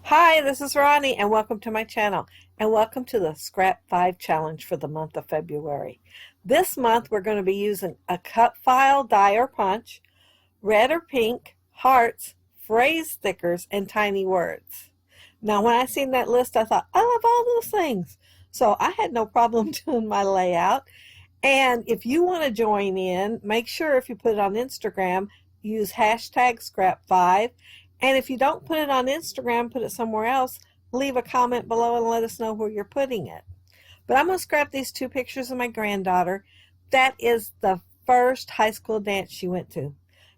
Hi, this is Ronnie, and welcome to my channel, and welcome to the Scrap 5 Challenge for the month of February. This month, we're going to be using a cut file die or punch, red or pink, hearts, phrase stickers, and tiny words. Now, when I seen that list, I thought, I love all those things. So I had no problem doing my layout. And if you want to join in, make sure if you put it on Instagram, use hashtag Scrap5. And if you don't put it on Instagram, put it somewhere else, leave a comment below and let us know where you're putting it. But I'm going to scrap these two pictures of my granddaughter. That is the first high school dance she went to.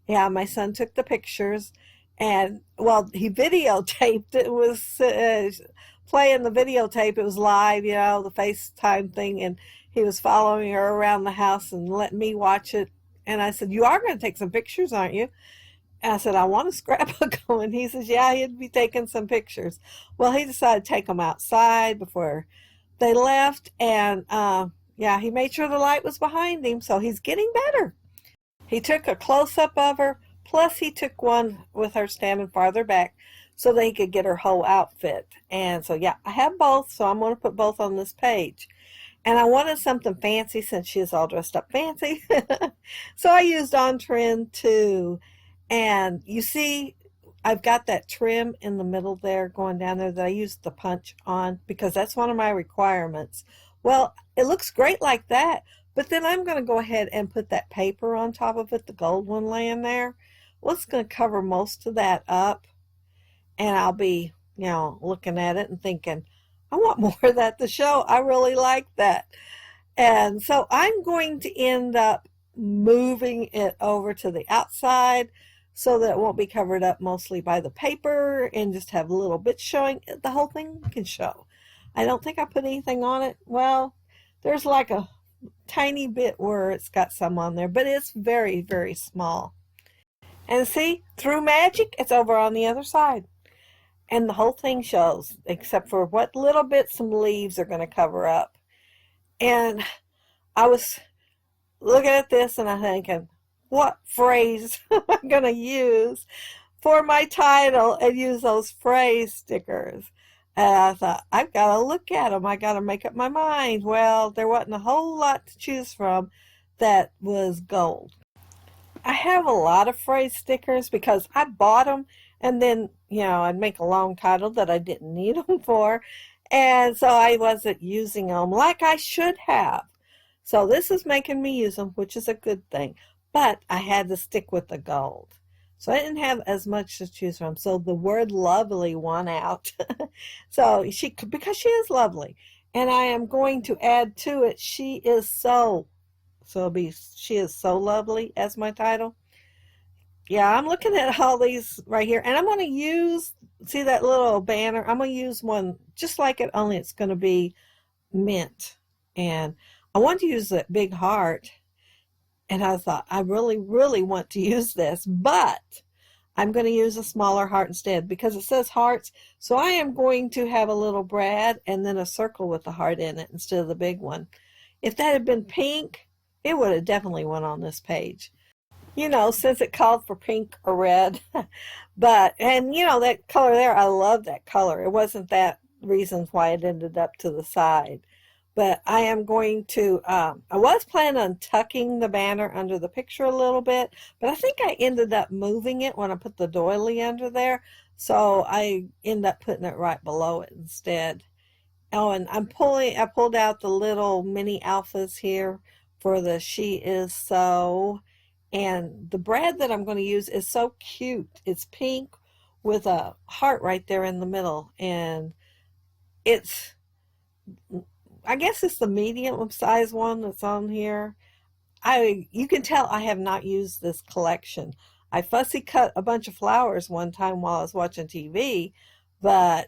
Yeah, my son took the pictures, and well, he videotaped it. Was playing the videotape. It was live, the FaceTime thing, and he was following her around the house and letting me watch it. And I said, "You are going to take some pictures, aren't you?" And I said, "I want a scrapbook going." He says, "Yeah, he'd be taking some pictures." Well, he decided to take them outside before they left, and yeah, he made sure the light was behind him, so he's getting better. He took a close-up of her, plus he took one with her standing farther back so that he could get her whole outfit. And so, yeah, I have both, so I'm going to put both on this page. And I wanted something fancy since she is all dressed up fancy. So I used On Trend too. And you see, I've got that trim in the middle there going down there that I used the punch on because that's one of my requirements. Well, it looks great like that, but then I'm going to go ahead and put that paper on top of it, the gold one laying there. Well, it's going to cover most of that up, and I'll be, looking at it and thinking, I want more of that to show. I really like that. And so I'm going to end up moving it over to the outside so that it won't be covered up mostly by the paper and just have little bits showing. The whole thing can show. I don't think I put anything on it. Well, there's like a tiny bit where it's got some on there, but it's very, very small. And see, through magic, it's over on the other side. And the whole thing shows, except for what little bits some leaves are going to cover up. And I was looking at this and I'm thinking, what phrase am I going to use for my title and use those phrase stickers? And I thought, I've got to look at them. I got to make up my mind. Well, there wasn't a whole lot to choose from that was gold. I have a lot of phrase stickers because I bought them and then, I'd make a long title that I didn't need them for. And so I wasn't using them like I should have. So this is making me use them, which is a good thing. But I had to stick with the gold. So I didn't have as much to choose from. So the word lovely won out. So because she is lovely. And I am going to add to it, she is so. So it'll be she is so lovely as my title. Yeah, I'm looking at all these right here. And I'm going to use, see that little banner? I'm going to use one just like it, only it's going to be mint. And I want to use that big heart. And I thought, I really, really want to use this, but I'm going to use a smaller heart instead because it says hearts. So I am going to have a little brad and then a circle with the heart in it instead of the big one. If that had been pink, it would have definitely went on this page. Since it called for pink or red. And that color there, I love that color. It wasn't that reason why it ended up to the side. But I am going to, I was planning on tucking the banner under the picture a little bit, but I think I ended up moving it when I put the doily under there. So I end up putting it right below it instead. Oh, and I pulled out the little mini alphas here for the She Is So. And the brad that I'm going to use is so cute. It's pink with a heart right there in the middle. And I guess it's the medium size one that's on here. You can tell I have not used this collection. I fussy cut a bunch of flowers one time while I was watching TV, but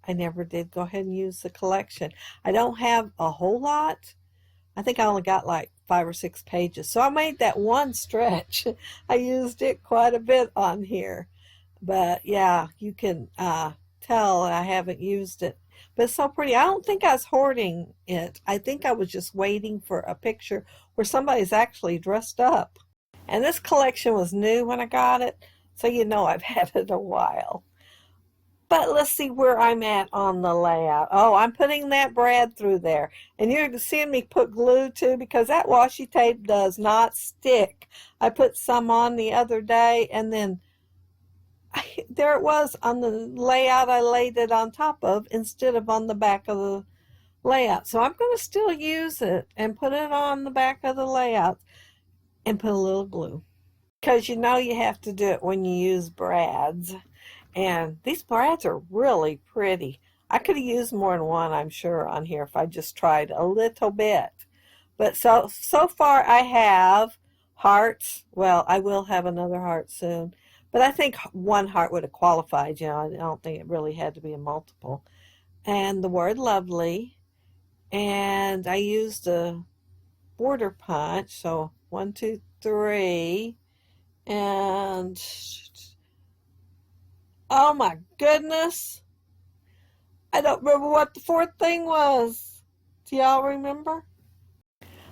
I never did go ahead and use the collection. I don't have a whole lot. I think I only got like 5 or 6 pages. So I made that one stretch. I used it quite a bit on here. But yeah, you can tell I haven't used it. But it's so pretty. I don't think I was hoarding it. I think I was just waiting for a picture where somebody's actually dressed up. And this collection was new when I got it. So I've had it a while. But let's see where I'm at on the layout. Oh, I'm putting that brad through there. And you're seeing me put glue too, because that washi tape does not stick. I put some on the other day, and then there it was on the layout I laid it on top of instead of on the back of the layout. So I'm going to still use it and put it on the back of the layout and put a little glue. Because you know you have to do it when you use brads. And these brads are really pretty. I could have used more than one, I'm sure, on here if I just tried a little bit. But so far I have hearts. Well, I will have another heart soon. But I think one heart would have qualified, you know. I don't think it really had to be a multiple. And the word lovely. And I used a border punch. So 1, 2, 3. And oh my goodness, I don't remember what the fourth thing was. Do y'all remember?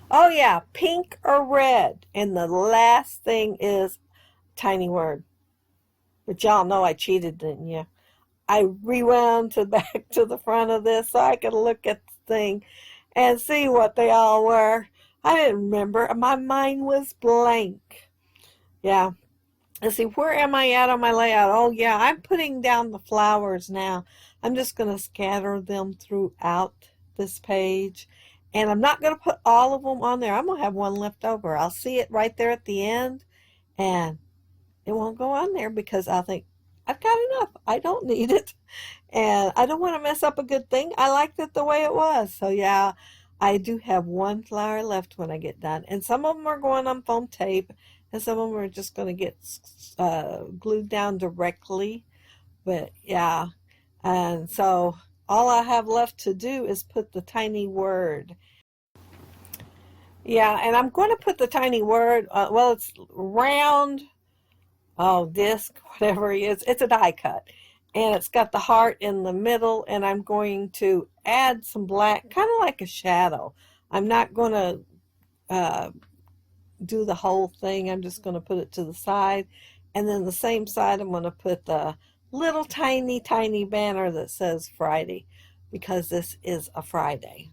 Oh yeah, pink or red. And the last thing is tiny word. But y'all know I cheated, didn't you? I rewound to back to the front of this so I could look at the thing and see what they all were. I didn't remember. My mind was blank. Yeah. Let's see, where am I at on my layout? Oh yeah, I'm putting down the flowers now. I'm just going to scatter them throughout this page. And I'm not going to put all of them on there. I'm going to have one left over. I'll see it right there at the end. And it won't go on there because I'll think, I've got enough. I don't need it. And I don't want to mess up a good thing. I liked it the way it was. So yeah, I do have one flower left when I get done. And some of them are going on foam tape. And some of them are just going to get glued down directly. But yeah. And so all I have left to do is put the tiny word. Yeah, and I'm going to put the tiny word, well, it's round, disc, whatever it is. It's a die cut. And it's got the heart in the middle. And I'm going to add some black, kind of like a shadow. I'm not going to do the whole thing. I'm just going to put it to the side, and then the same side I'm going to put the little tiny banner that says Friday, because this is a Friday.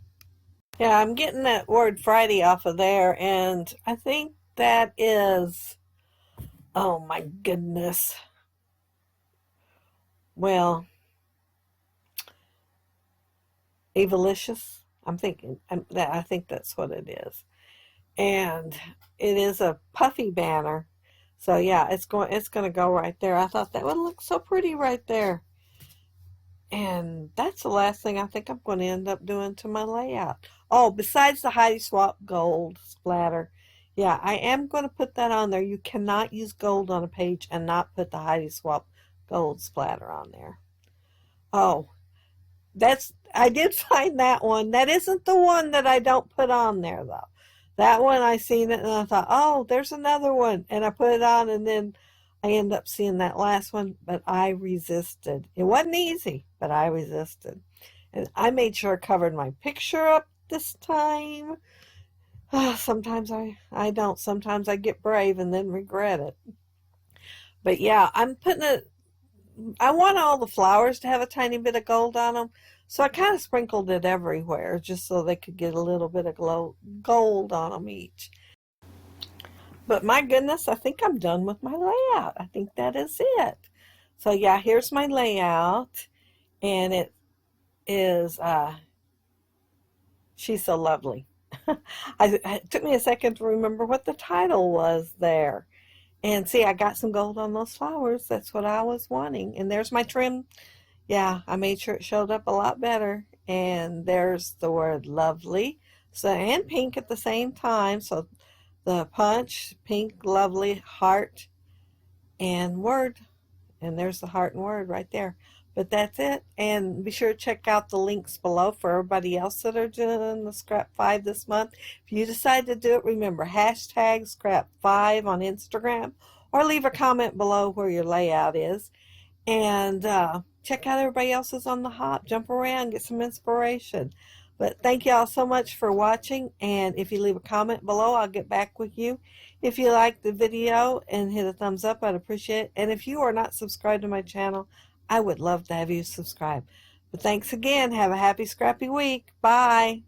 Yeah, I'm getting that word Friday off of there, and I think that is, oh my goodness, well, Evilicious. I think that's what it is. And it is a puffy banner. So yeah, it's going to go right there. I thought that would look so pretty right there. And that's the last thing I think I'm going to end up doing to my layout. Oh, besides the Heidi Swap gold splatter. Yeah, I am going to put that on there. You cannot use gold on a page and not put the Heidi Swap gold splatter on there. Oh, I did find that one. That isn't the one that I don't put on there though. That one, I seen it and I thought, oh, there's another one. And I put it on, and then I end up seeing that last one, but I resisted. It wasn't easy, but I resisted. And I made sure I covered my picture up this time. Sometimes I don't. Sometimes I get brave and then regret it. But yeah, I'm putting it, I want all the flowers to have a tiny bit of gold on them. So I kind of sprinkled it everywhere just so they could get a little bit of gold on them each. But my goodness, I think I'm done with my layout. I think that is it. So yeah, here's my layout. And it is, she's so lovely. It took me a second to remember what the title was there. And see, I got some gold on those flowers. That's what I was wanting. And there's my trim. Yeah, I made sure it showed up a lot better. And there's the word lovely. So, and pink at the same time. So the punch, pink, lovely, heart, and word. And there's the heart and word right there. But that's it. And be sure to check out the links below for everybody else that are doing the Scrap 5 this month. If you decide to do it, remember hashtag Scrap 5 on Instagram, or leave a comment below where your layout is. And check out everybody else's on the hop. Jump around, get some inspiration. But thank you all so much for watching. And if you leave a comment below, I'll get back with you. If you like the video and hit a thumbs up, I'd appreciate it. And if you are not subscribed to my channel, I would love to have you subscribe. But thanks again. Have a happy scrappy week. Bye.